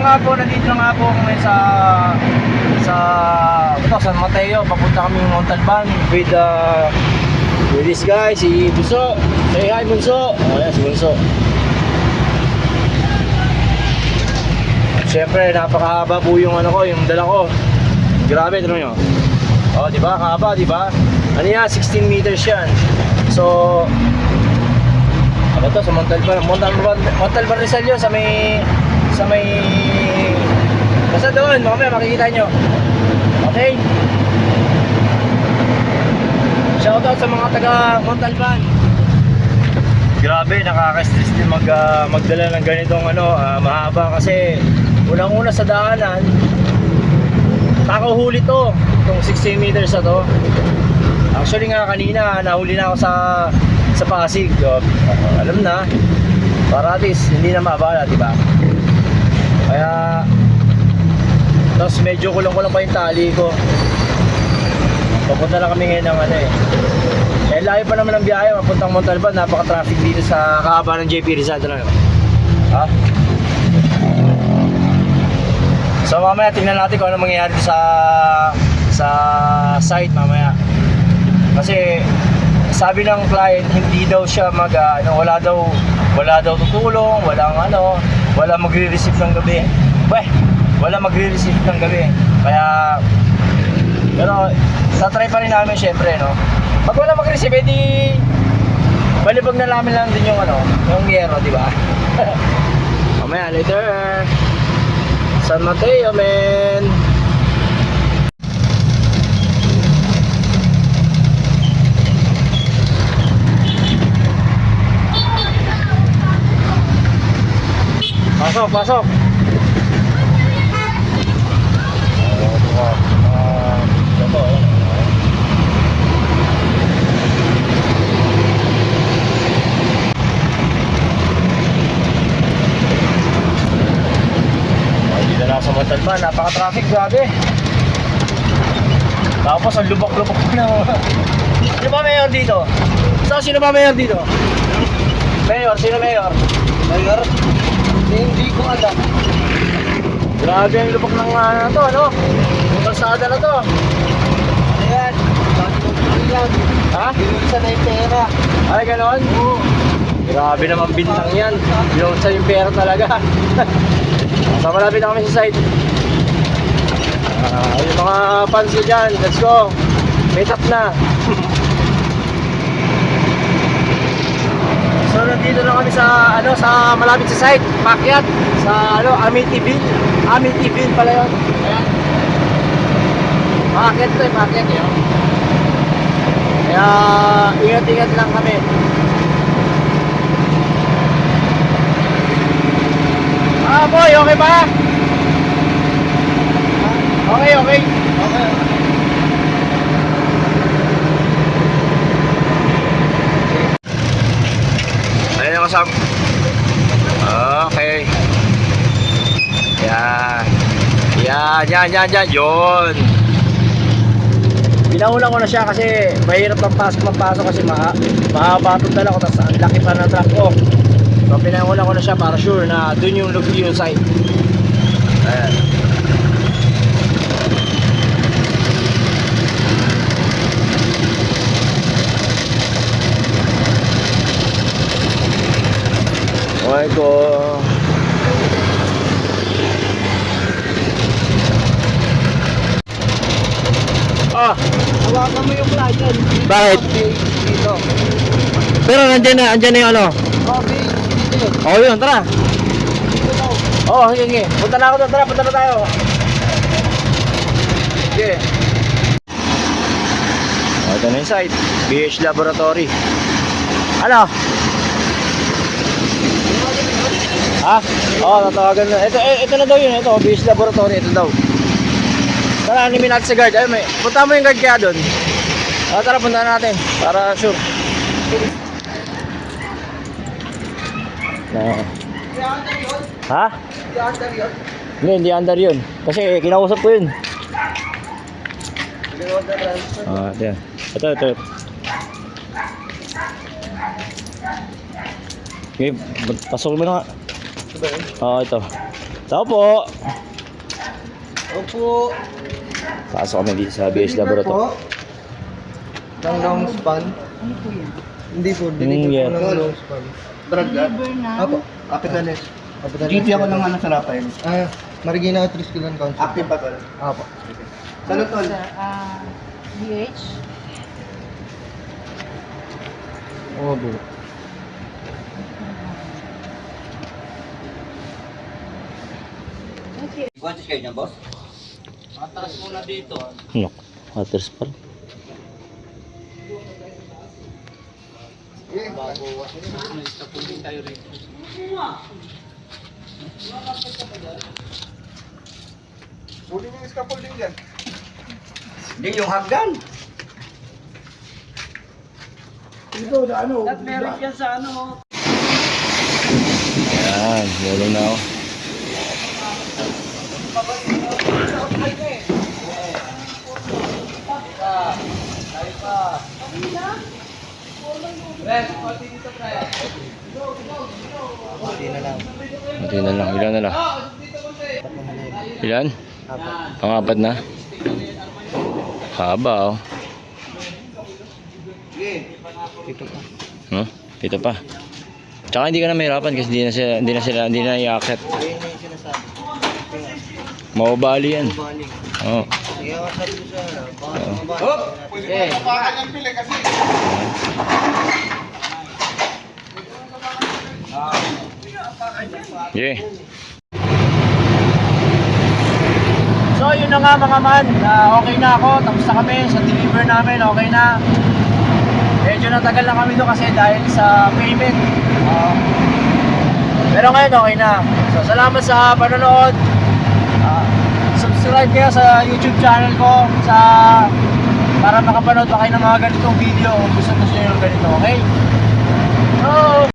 nga po, nandito na nga po kami sa San Mateo. Papunta kami ng Montalban with this guy, si Bunso. Say hi, Bunso. Oh, yan, si Bunso. Siyempre, napakahaba po yung ano ko, yung dala ko. Grabe, ito nyo. Oh, di ba? Kahaba, di ba? Ano yan? 16 meters yan. So, ano to? Sa Montalban Rizal yun, sa may basta doon, mamaya makikita nyo. Okay? Shoutout sa mga taga Montalban. Grabe, nakaka-stress din magdala ng ganitong mahaba kasi unang-una sa daanan nakahuli to, itong 16 meters na to. Actually nga kanina nahuli na ako sa Pasig. Alam na, para at least hindi na mabala, diba? Kaya tapos medyo kulang-kulang pa yung tali ko. Papunta na kami ngayon ng layo pa naman ang biyahe papuntang Montalban. Napaka-traffic dito sa kahaba ng JP Rizal na. Ha? So mamaya tingnan natin kung ano mangyayari sa site mamaya. Kasi sabi ng client hindi daw siya wala daw tutulong, wala magre-receive ng gabi. Wala magre-receive ng gabi. Kaya pero tatry pa rin namin syempre, no. Pag wala mag-receive, edi balibag na namin lang din yung yung yero, di ba? Mamaya later. San Mateo, men. Pasok. Sa Montalban, napaka-traffic, grabe. Tapos ang lubak-lubak na. Sino ba mayor dito? Sino ba mayor dito? Mayor, sino mayor? Mayor? Hindi ko alam. Grabe ang lubak ng yung kalsada na to. Ayan, yan. Ha? Binunsan na yung pera. Ay, ganon? Oo. Grabe naman bintang yan. Binunsan yung pera talaga. So malapit na kami sa site. Yung mga fans ko dyan, let's go. Meet up na. So nandito na kami sa malapit sa site, Pakyat, sa Amityville pala yun. Ayan. Pakyat to, Pakyat yun. Kaya ingat-ingat lang kami. Boy, okay ba? Okay. Ayun yung kasama. Okay. Yan. Yun. Pinauna ko na siya kasi mahirap magpasok kasi mahaba itong dala ko, tapos ang laki pa ng truck ko. So pinauna ko na siya para sure na dun yung site. Ayan. Okay ko. Hawakan mo yung plug. Bakit? Dito. Pero andyan na yung Oh, yun, tara. Oh, sige. Punta na ako doon, punta na tayo. Sige. Ito na yung site, BH Laboratory. Ano? Ha? Tatawagan na. Ito na daw yun, ito, BH Laboratory, ito daw. Tara, animin natin sa guard. Ayun, punta mo yung guard kaya doon. Tara, punta natin, para sure. Ha? Hindi under yun. Kasi kinausap ko yun. Ito. Okay, pasok mo na nga. Ito. Tao po. Opo. Pasok kami dito sa BH Laboratory. Ng long span. Ano po yan? Hindi po, yeah. deliver po ng long span. Braga. Deliver na? Apo, Capitales. GP ako ng ano sa Rafael. Marikina Outreach Student Council. Active ba tol? Apo. Sa Lutol? Sa BH? Oo, po. Okay. Quantos kayo dyan, boss? Ano? Waters pa. Huli niyo yung scaffolding dyan. Hindi, yung hagdan. Yan, meron na ako. Hindi na lang. Buti na lang. Ilan na lang? Ilan? Apo. Pangapat na? Haba oh. Ito pa. Huh? Ito pa. Tsaka hindi ka na mahirapan kasi hindi na iaakit. Ayun na yung sinasabi. Mababali yan. Baling. Oo. Kaya ako sabi ko sa baka Oo. mabalik. Yeah. So yun na nga mga man, okay na ako, tapos na kami sa deliver namin, okay na. Medyo natagal na kami doon kasi dahil sa payment. Pero ngayon okay na. So salamat sa panonood. Subscribe kayo sa YouTube channel ko para makapanood pa kayo ng mga ganitong video kung gusto nyo ng ganito, okay? So